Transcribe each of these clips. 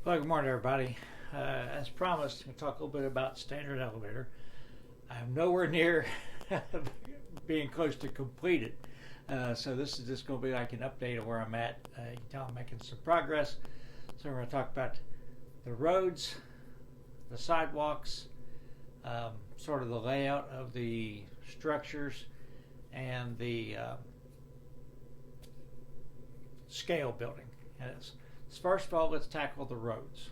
Well, good morning, everybody. As promised, we'll talk a little bit about standard elevator. I'm nowhere near being close to completed. So this is just going to be like an update of where I'm at. You can tell I'm making some progress. So we're going to talk about the roads, the sidewalks, sort of the layout of the structures, and the scale building. First of all, let's tackle the roads.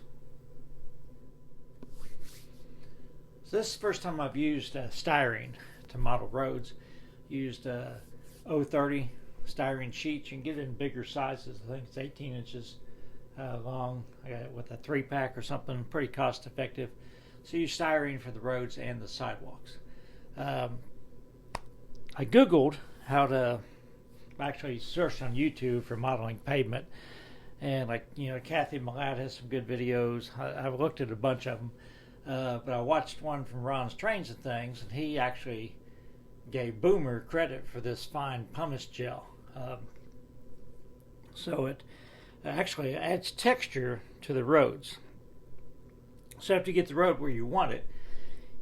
So this is the first time I've used styrene to model roads. Used 030 styrene sheets. You can get it in bigger sizes. I think it's 18 inches long. I got it with a 3-pack or something. Pretty cost effective. So use styrene for the roads and the sidewalks. I Googled how to actually search on YouTube for modeling pavement. And Kathy Millett has some good videos. I've looked at a bunch of them. But I watched one from Ron's Trains and Things, and he actually gave Boomer credit for this fine pumice gel. So it actually adds texture to the roads. So after you get the road where you want it,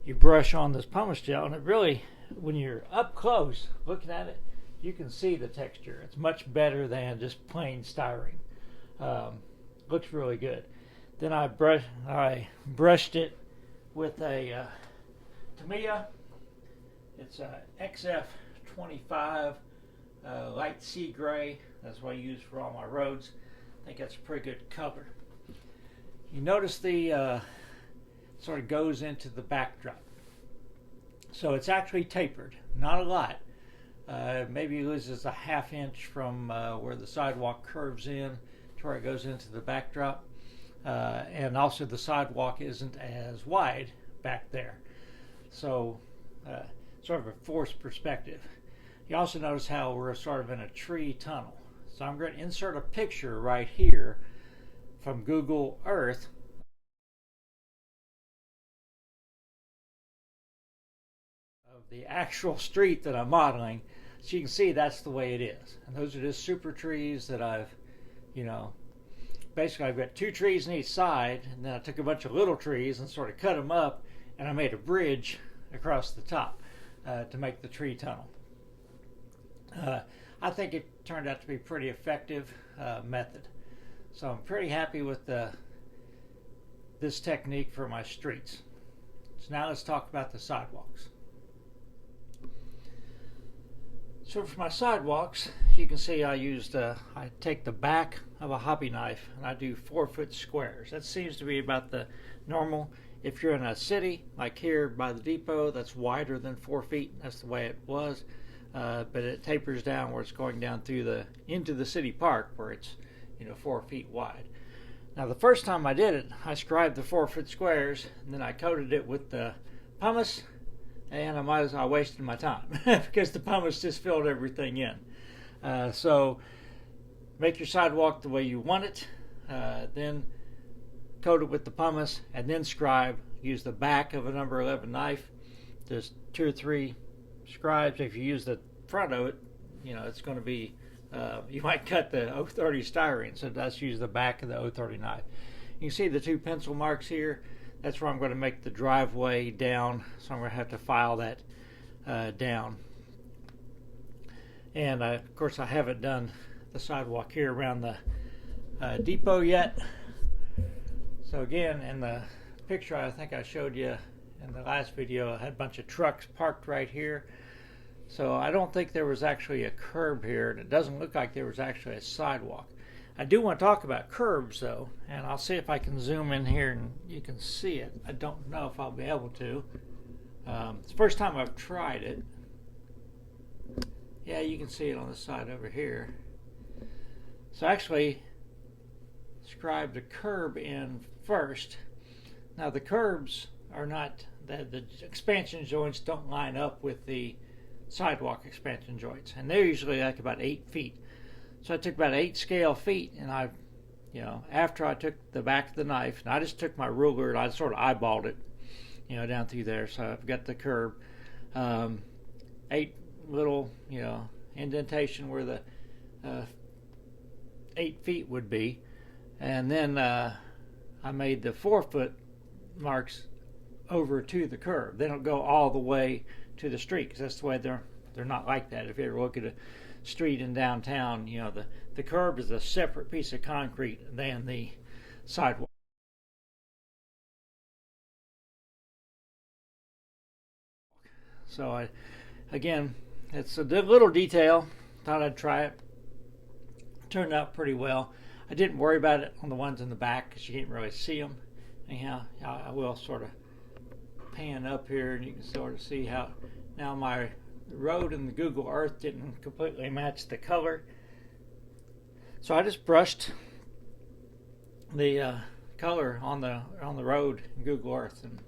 you brush on this pumice gel, and it really, when you're up close looking at it, you can see the texture. It's much better than just plain styrene. Looks really good. Then I brushed it with a Tamiya. It's a XF25 light sea gray. That's what I use for all my roads. I think that's a pretty good color. You notice the sort of goes into the backdrop. So it's actually tapered, not a lot. Maybe it loses a ½ inch from where the sidewalk curves in to where it goes into the backdrop. And also the sidewalk isn't as wide back there. So sort of a forced perspective. You also notice how we're sort of in a tree tunnel. So I'm going to insert a picture right here from Google Earth of the actual street that I'm modeling. So you can see that's the way it is. And those are just super trees that I've, basically I've got 2 trees on each side, and then I took a bunch of little trees and sort of cut them up, and I made a bridge across the top to make the tree tunnel. I think it turned out to be a pretty effective method. So I'm pretty happy with this technique for my streets. So now let's talk about the sidewalks. So for my sidewalks, you can see I take the back of a hobby knife and I do 4-foot squares. That seems to be about the normal. If you're in a city, like here by the depot, that's wider than 4 feet. That's the way it was. But it tapers down where it's going down into the city park where it's 4 feet wide. Now the first time I did it, I scribed the 4-foot squares and then I coated it with the pumice. And I wasted my time because the pumice just filled everything in. So make your sidewalk the way you want it, then coat it with the pumice, and then scribe. Use the back of a number 11 knife, just 2 or 3 scribes. If you use the front of it, it's going to be, you might cut the 030 styrene, so let's use the back of the 030 knife. You can see the 2 pencil marks here. That's where I'm going to make the driveway down, so I'm going to have to file that down. And of course I haven't done the sidewalk here around the depot yet. So again, in the picture I think I showed you in the last video, I had a bunch of trucks parked right here. So I don't think there was actually a curb here, and it doesn't look like there was actually a sidewalk. I do want to talk about curbs though, and I'll see if I can zoom in here and you can see it. I don't know if I'll be able to. It's the first time I've tried it. Yeah, you can see it on the side over here. So actually, scribe the curb in first. Now the curbs are not, the expansion joints don't line up with the sidewalk expansion joints, and they're usually like about 8 feet. So I took about 8 scale feet, and after I took the back of the knife, and I just took my ruler and I sort of eyeballed it, down through there. So I've got the curb, 8 little, indentation where the 8 feet would be, and then I I made the 4-foot marks over to the curb. They don't go all the way to the street, because that's the way they're not like that. If you ever look at a street in downtown, you know, the curb is a separate piece of concrete than the sidewalk. So again, it's a little detail. Thought I'd try it. Turned out pretty well. I didn't worry about it on the ones in the back because you can't really see them. Anyhow, I will sort of pan up here and you can sort of see how now my road and the Google Earth didn't completely match the color. So I just brushed the color on the road in Google Earth, and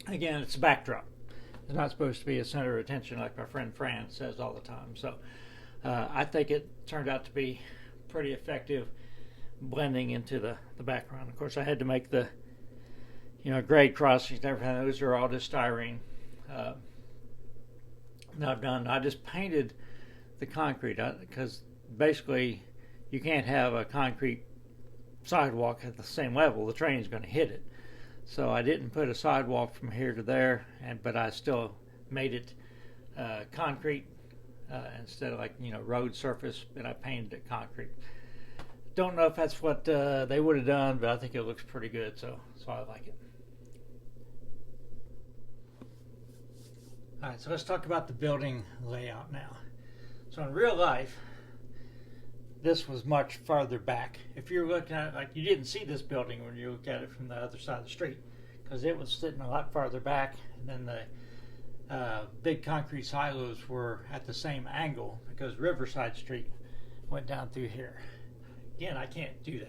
again, it's a backdrop. It's not supposed to be a center of attention like my friend Fran says all the time. So I think it turned out to be pretty effective blending into the background. Of course, I had to make the grade crossings and everything. Those are all just styrene. Now I've done. I just painted the concrete because basically you can't have a concrete sidewalk at the same level. The train's going to hit it. So I didn't put a sidewalk from here to there, but I still made it concrete instead of road surface, and I painted it concrete. Don't know if that's what they would have done, but I think it looks pretty good, so I like it. All right, so let's talk about the building layout now. So in real life, this was much farther back. If you're looking at it, you didn't see this building when you look at it from the other side of the street, because it was sitting a lot farther back, and then the big concrete silos were at the same angle because Riverside Street went down through here. Again, I can't do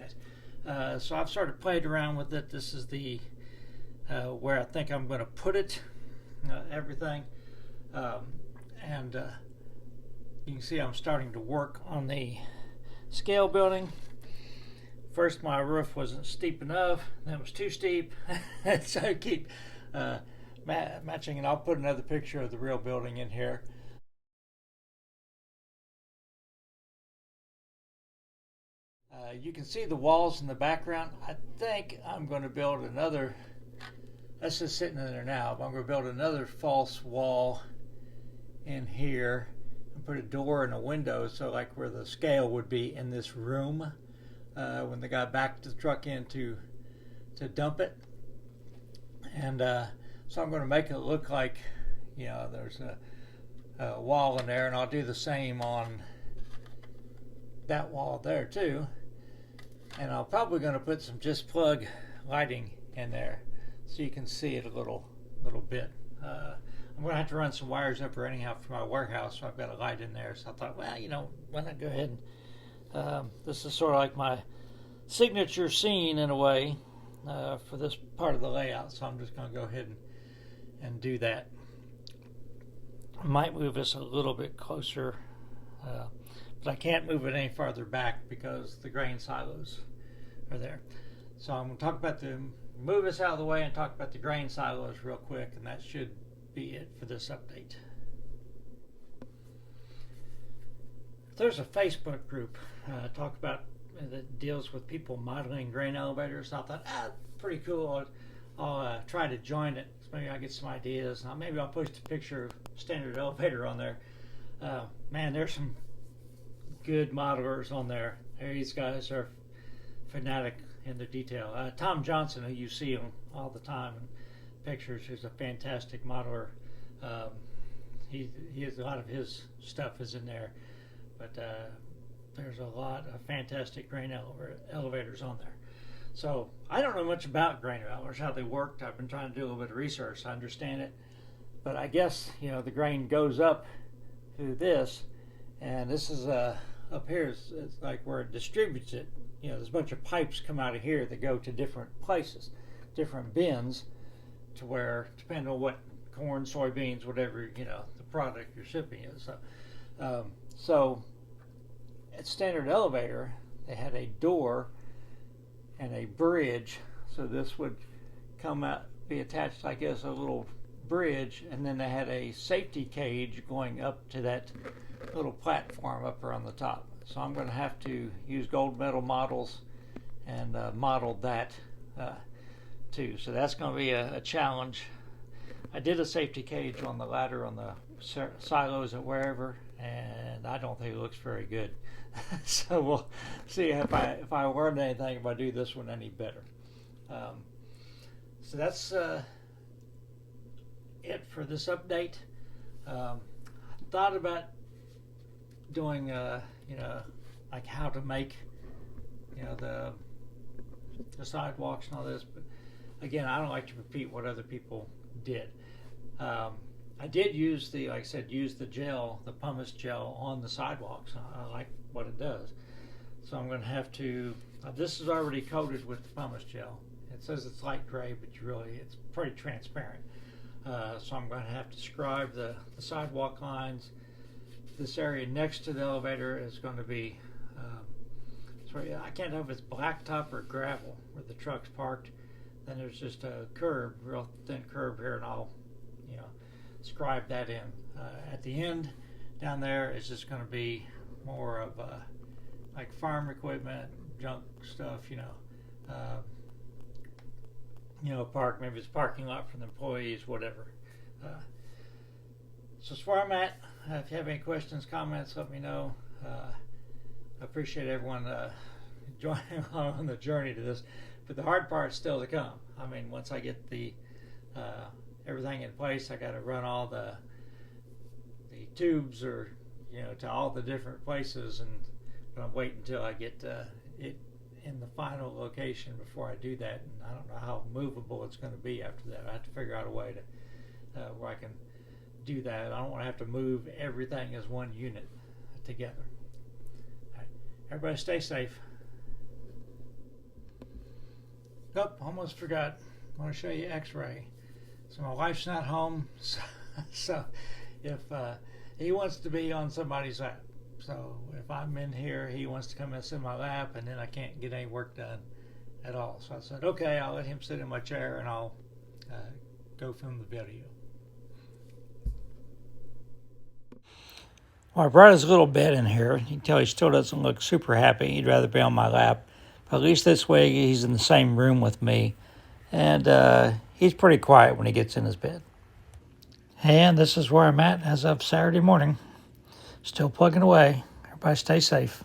that. So I've sort of played around with it. This is the where I think I'm going to put it, everything. And you can see I'm starting to work on the scale building. First, my roof wasn't steep enough, then it was too steep. So I keep matching, and I'll put another picture of the real building in here. You can see the walls in the background. I think I'm going to build another, that's just sitting in there now, but I'm going to build another false wall in here and put a door and a window, so like where the scale would be in this room when they got back to the truck in to dump it. And so I'm going to make it look like there's a wall in there, and I'll do the same on that wall there too. And I'm probably going to put some just plug lighting in there so you can see it a little bit. I'm going to have to run some wires up there anyhow for my warehouse, so I've got a light in there. So I thought, well, why not go ahead and this is sort of like my signature scene in a way for this part of the layout. So I'm just going to go ahead and do that. I might move this a little bit closer, but I can't move it any farther back because the grain silos are there. So I'm going to talk about move this out of the way and talk about the grain silos real quick, and that should be it for this update. There's a Facebook group talk about that deals with people modeling grain elevators. I thought, pretty cool. I'll try to join it. So maybe I'll get some ideas. Maybe I'll post a picture of standard elevator on there. Man, there's some good modelers on there. These guys are fanatic in the detail. Tom Johnson, who you see him all the time in pictures, is a fantastic modeler. He has a lot of his stuff is in there, but there's a lot of fantastic grain elevators on there. So I don't know much about grain elevators, how they worked. I've been trying to do a little bit of research to understand it, but I guess the grain goes up through this, and this is up here is like where it distributes it. There's a bunch of pipes come out of here that go to different places, different bins, to where, depending on what corn, soybeans, whatever the product you're shipping is. So at standard elevator, they had a door and a bridge, so this would come out, be attached, I guess, a little bridge, and then they had a safety cage going up to that little platform up there on the top. So I'm going to have to use gold metal models and modeled that too. So that's going to be a challenge. I did a safety cage on the ladder on the silos at wherever, and I don't think it looks very good. So we'll see if I learned anything, if I do this one any better. So that's it for this update. Thought about doing like how to make the sidewalks and all this, but again, I don't like to repeat what other people did. I did use like I said, use the gel, the pumice gel on the sidewalks. I like what it does. So I'm going to have to, this is already coated with the pumice gel. It says it's light gray, but it's pretty transparent. So I'm going to have to scribe the sidewalk lines. This area next to the elevator is going to be, I can't know if it's blacktop or gravel where the truck's parked. Then there's just a curb, real thin curb here, and I'll, scribe that in. At the end, down there is just going to be more of like farm equipment, junk stuff, maybe it's parking lot for the employees, whatever. So that's where I'm at. If you have any questions, comments, let me know. I appreciate everyone joining along on the journey to this, but the hard part's still to come. I mean, once I get the everything in place, I got to run all the tubes or to all the different places, but I'm waiting until I get it in the final location before I do that. And I don't know how movable it's going to be after that. I have to figure out a way to where I can do that. I don't want to have to move everything as one unit together. All right. Everybody stay safe. Oh, almost forgot. I want to show you Xray. So my wife's not home, so if he wants to be on somebody's lap. So if I'm in here, he wants to come and sit in my lap, and then I can't get any work done at all. So I said, okay, I'll let him sit in my chair, and I'll go film the video. Well, I brought his little bed in here. You can tell he still doesn't look super happy. He'd rather be on my lap. But at least this way he's in the same room with me. And he's pretty quiet when he gets in his bed. And this is where I'm at as of Saturday morning. Still plugging away. Everybody stay safe.